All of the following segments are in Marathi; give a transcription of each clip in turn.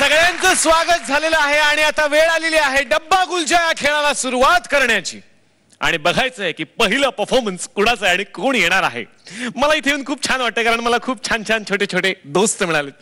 सगळ्यांचं स्वागत झालेलं आहे आणि आता वेळ आलेली आहे डब्बा गुलच्या या खेळाला सुरुवात करण्याची आणि बघायचंय की पहिलं परफॉर्मन्स कुणाचं आहे आणि कोण येणार आहे. मला इथे येऊन खूप छान वाटतं कारण मला खूप छान छान छोटे छोटे दोस्त मिळालेत.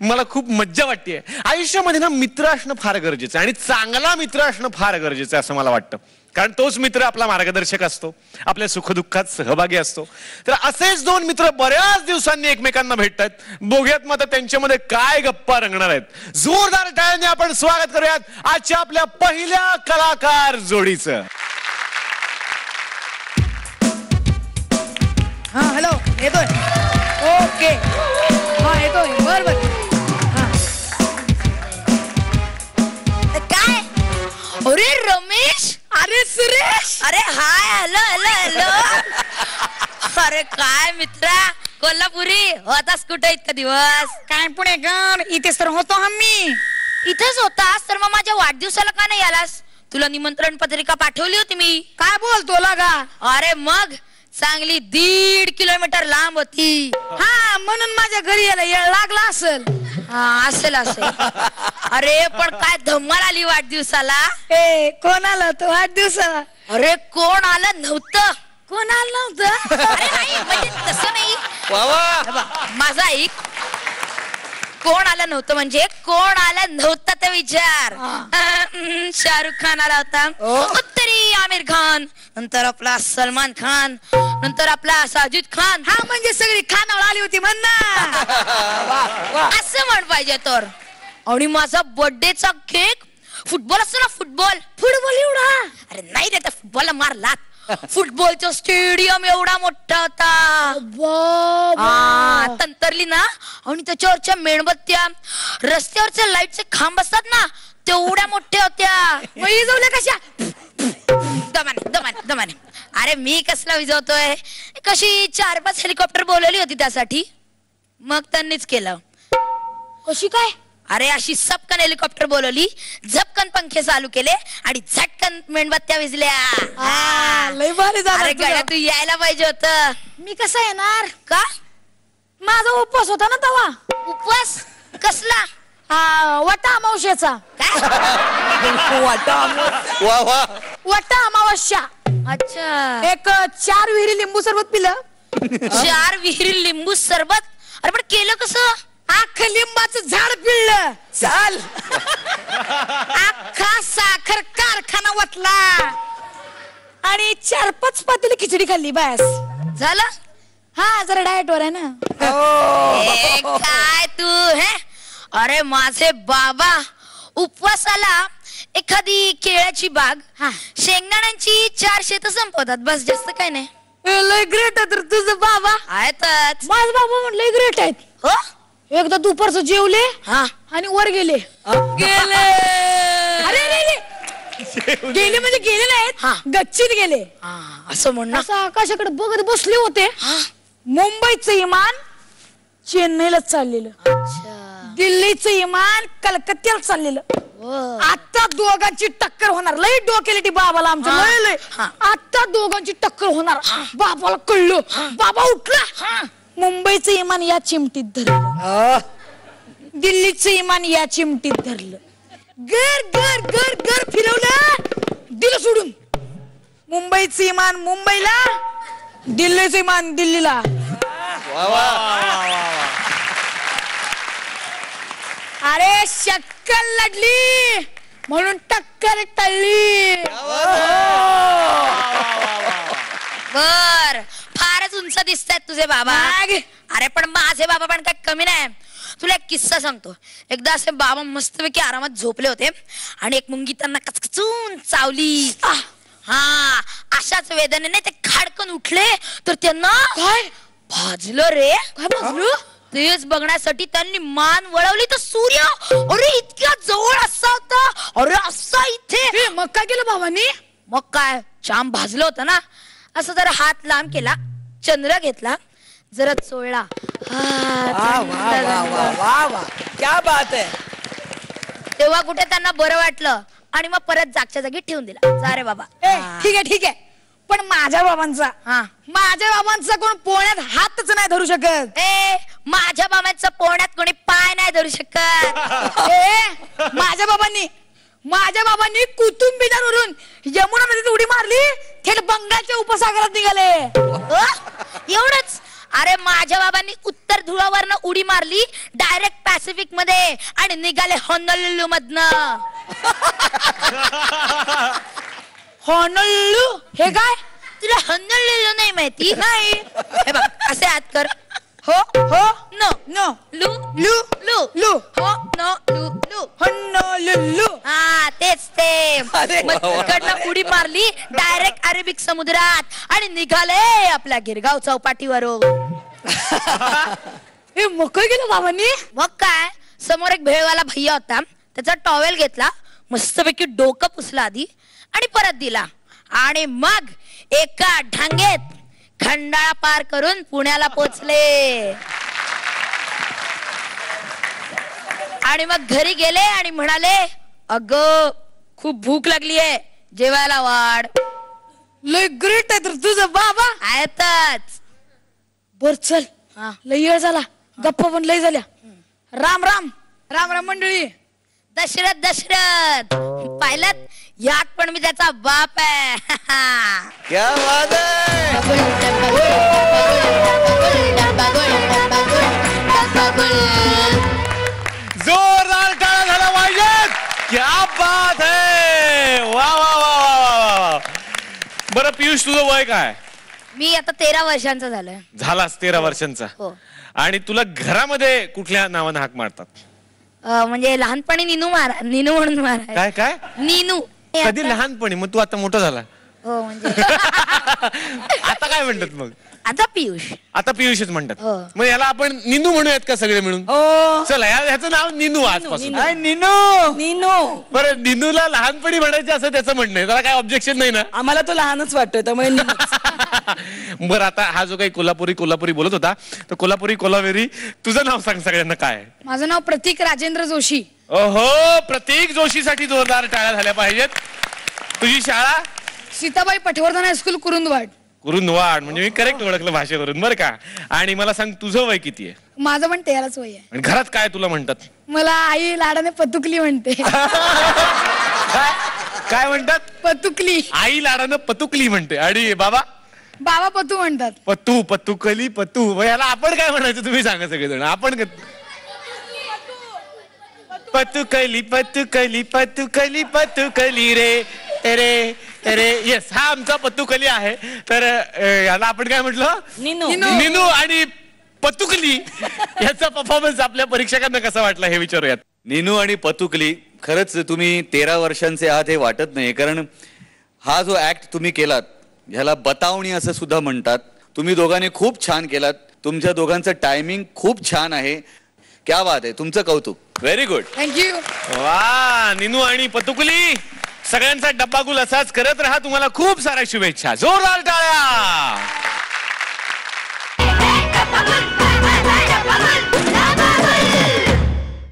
मला खूप मज्जा वाटते. आयुष्यामध्ये ना मित्र असणं फार गरजेचं आहे आणि चांगला मित्र असणं फार गरजेचं आहे असं मला वाटतं. कारण तोच मित्र आपला मार्गदर्शक असतो, आपल्या सुखदुःखात सहभागी असतो. तर असेच दोन मित्र बऱ्याच दिवसांनी एकमेकांना भेटतात. बघूयात मग त्यांच्यामध्ये काय गप्पा रंगणार आहेत. जोरदार टाळ्यांनी आपण स्वागत करूयात आजच्या आपल्या पहिल्या कलाकार जोडीचं. हा हॅलो, येतोय. ओके, हा येतोय. बर काय? अरे रमेश, अरे सुरेश, अरे हाय, हॅलो हॅलो हॅलो. अरे काय मित्रा, कोल्हापुरी होतास कुठे इतका दिवस? काय पुणेकर, इथेच तर होतो आम्ही. इथेच होतास तर मग माझ्या वाढदिवसाला का नाही आलास? तुला निमंत्रण पत्रिका पाठवली होती मी. काय बोलतो लागा? अरे मग चांगली 1.5 किलोमीटर लांब होती. हा म्हणून माझ्या घरी यायला येळ लागला असेल. हा असेल असेल. अरे पण काय धम्माल आली वाढदिवसाला. ए कोण आलं होतं वाढदिवसाला? अरे कोण आलं नव्हतं. कोण आलं नव्हतं? अरे नाही म्हणजे तसं नाही. माझा ऐक, कोण आलं नव्हतं म्हणजे कोण आलं नव्हतं ते विचार. शाहरुख खान आला होता, उत्तरी आमिर खान, नंतर आपला सलमान खान, नंतर आपला साजिद खान. हा म्हणजे सगळी खानावर आली होती म्हण ना. असं म्हण पाहिजे तर. आणि माझा बर्थडेचा केक फुटबॉल असतो ना, फुटबॉल. फुटबॉल एवढा? अरे नाही रे, त्या फुटबॉलला मार लात. फुटबॉलचा स्टेडियम एवढा मोठा होता. तंतरली ना, आणि त्याच्यावरच्या मेणबत्त्या, रस्त्यावरच्या लाईटचे खांब असतात ना, तेवढ्या मोठ्या होत्या. विजवल्या कशा? दमाने दमाने दमाने. अरे मी कसला विजवतोय, कशी 4-5 हेलिकॉप्टर बोलवली होती त्यासाठी, मग त्यांनीच केलं. कशी काय? अरे अशी सपकन हेलिकॉप्टर बोलवली, झपकन पंखे चालू केले आणि झटकन मेणबत्त्या विजल्या. लय भारी झालं. अरे गड्या तू यायला पाहिजे होतं. मी कसा येणार? का? माझा उपवास होता ना तेव्हा. उपवास कसला? वटा अमावस्याचा. वटा अमावस्या. अच्छा. एक 4 विहिरी लिंबू सरबत पिलं. 4 विहिरी लिंबू सरबत? अरे पण केलं कसं? अख्खं लिंबाचं झाड पिळलं. चाल. अख्खा साखर कारखाना वतला आणि 4-5 पातेली खिचडी खाल्ली. बस झालं. हा जरा डाएट वर आहे ना. काय तू हे? अरे माझे बाबा उपवासाला एखादी केळ्याची बाग, शेंगदाण्यांची 4 शेत संपवतात, बस जास्त काय नाही. लय ग्रेट आहे तर तुझं बाबा. आहेतच. माझं बाबा म्हणलं लय ग्रेट आहेत. हो, एकदा दुपारचं जेवले आणि वर गेले. अरे गेले म्हणजे गेले नाहीत, गच्चीत गेले. असं म्हणणं. असं आकाशाकडे बघत बसले होते. मुंबईचं इमान चेन्नईला चाललेलं, दिल्लीचं इमान कलकत्त्याला चाललेलं. आता दोघांची टक्कर होणार. लय डोक्याला ती बाबाला आमच्या. लय लय आता दोघांची टक्कर होणार. बाबाला कळलं. बाबा उठला. मुंबईचं इमान या चिमटीत धरलं, दिल्लीचं इमान या चिमटीत धरलं. गर गर गर गर फिरवलं, दिलं सोडून. मुंबईचं इमान मुंबईला, दिल्लीचं इमान दिल्लीला. अरे शक्कल लढली म्हणून टक्कर टळली. बर, फारच उंच दिसतात तुझे बाबा. अरे पण माझे बाबा पण काही कमी नाही. तुला एक किस्सा सांगतो. एकदा असे बाबा मस्तपैकी आरामात झोपले होते आणि एक मुंगी त्यांना कचकचून चावली. हा अशाच वेदनेने ते खाडकन उठले तर त्यांना काय भाजलं रे. काय भाजलं? तेच बघण्यासाठी त्यांनी मान वळवली तर सूर्य अरे इतक्या जवळ असा होता. अरे असा इथे. मग काय केलं बाबांनी? मग काय, जाम भाजलं होतं ना. असं जरा हात लांब केला, चंद्र घेतला, जरा चोळला. क्या बात आहे. तेव्हा कुठे त्यांना बरं वाटलं आणि मग परत जागच्या जागी ठेवून दिला. जा रे बाबा. ठीक आहे ठीक आहे, पण माझ्या बाबांचा कोण पोळ्यात हातच नाही धरू शकत. माझ्या बाबांचं पोहण्यात कोणी पाय नाही धरू शकत. माझ्या बाबांनी कुतुंबिदांवरून यमुना नदीत उडी मारली, थेट बंगालच्या उपसागरात निघाले. एवढंच? अरे माझ्या बाबांनी उत्तर ध्रुवावरनं उडी मारली डायरेक्ट पॅसिफिक मध्ये आणि निघाले होनोलुलु मधनं. होनोलुलु हे काय? तुला होनोलुलु नाही माहिती? नाही. हे बघ असे हात कर. हो हो नो नो लू लू लू लू हो नो लू लू. होनोलुलु. हा तेच ते. अरे मग तिकडनं उडी मारली डायरेक्ट अरेबिक समुद्रात आणि निघाले आपल्या गिरगाव चौपाटीवरून. हे मोकळ गेलं बाबांनी. मग काय, समोर एक भेळवाला भैया होता, त्याचा टॉवेल घेतला, मस्तपैकी डोकं पुसला आधी आणि परत दिला आणि मग एका ढांगेत खंडाळा पार करून पुण्याला पोचले. आणि मग घरी गेले आणि म्हणाले, अगं खूप भूक लागली आहे, जेवायला वाढ. लय ग्रेट आहे तर तुझं बाबा. आहेतच. बर चल, लय वेळ झाला, गप्पा पण लय झाल्या. राम राम राम राम मंडळी. दशरथ दशरथ पाहिलं, यात पण मी त्याचा बाप आहे. क्या बात है. जोरदार टाळ्या झाल्या पाहिजेत. क्या बात है. वा वा वा वा वा. बरं पियुष, तुझं वय काय? मी आता 13 वर्षांचा झालोय. झालास 13 वर्षांचा. हो. आणि तुला घरामध्ये कुठल्या नावानं हाक मारतात? म्हणजे लहानपणी निनू म्हणून मारा. काय काय? निनू. कधी लहानपणी? मग तू आता मोठा झाला. हो म्हणजे आता काय म्हणतात मग? आता पियुष. आता पियुषच म्हणतात. हो. मग याला आपण निनू म्हणूयात का सगळे मिळून? हो चला ह्याचं नाव निनू आजपासून. निनू निनू. बरं, निनूला लहानपणी म्हणायचं असं त्याचं म्हणणं आहे. त्याला काय ऑब्जेक्शन नाही ना? आम्हाला तो लहानच वाटतोय त्यामुळे निनूच. बरं, आता हा जो काही कोल्हापुरी बोलत होता, तर कोल्हापुरी तुझं नाव सांग सगळ्यांना. काय? माझं नाव प्रतीक राजेंद्र जोशी. ओहो, प्रतीक जोशीसाठी जोरदार टाळ्या झाल्या पाहिजेत. तुझी शाळा? सीताबाई पटवर्धन हायस्कूल कुरुंदवाड. कुरुंदवाड. म्हणजे मी करेक्ट ओळखलं भाषेवरून, बरं का? आणि मला सांग, तुझं वय किती आहे? माझं पण 13च वय आहे. आणि घरात काय तुला म्हणतात? मला आई लाडाने पतुकली म्हणते. काय म्हणतात? पतुकली. आई लाडानं पतुकली म्हणते. आणि बाबा? बाबा पतू म्हणतात. पतुकली पतू. मग याला आपण काय म्हणायचं तुम्ही सांगा सगळेजण. आपण पतुकली पतुकली पतुकली पतुकली रे रे रे. येस, हा आमचा पतुकली आहे. तर याला आपण काय म्हटलं? निनू. निनू आणि पतुकली याचा परफॉर्मन्स आपल्या परीक्षकांना कसा वाटला हे विचारूयात. निनू आणि पतुकली, खरंच तुम्ही 13 वर्षांचे आहात हे वाटत नाही, कारण हा जो ऍक्ट तुम्ही केलात ह्याला बतावणी असं सुद्धा म्हणतात. तुम्ही दोघांनी खूप छान केलात. तुमच्या दोघांचं टायमिंग खूप छान आहे. क्या बात आहे. तुमचं कौतुक. Very good. थँक्यू. वा, निनू आणि पतुकली, सगळ्यांचा डब्बागुल असाच करत राहा. तुम्हाला खूप साऱ्या शुभेच्छा. जोरदार टाळ्या.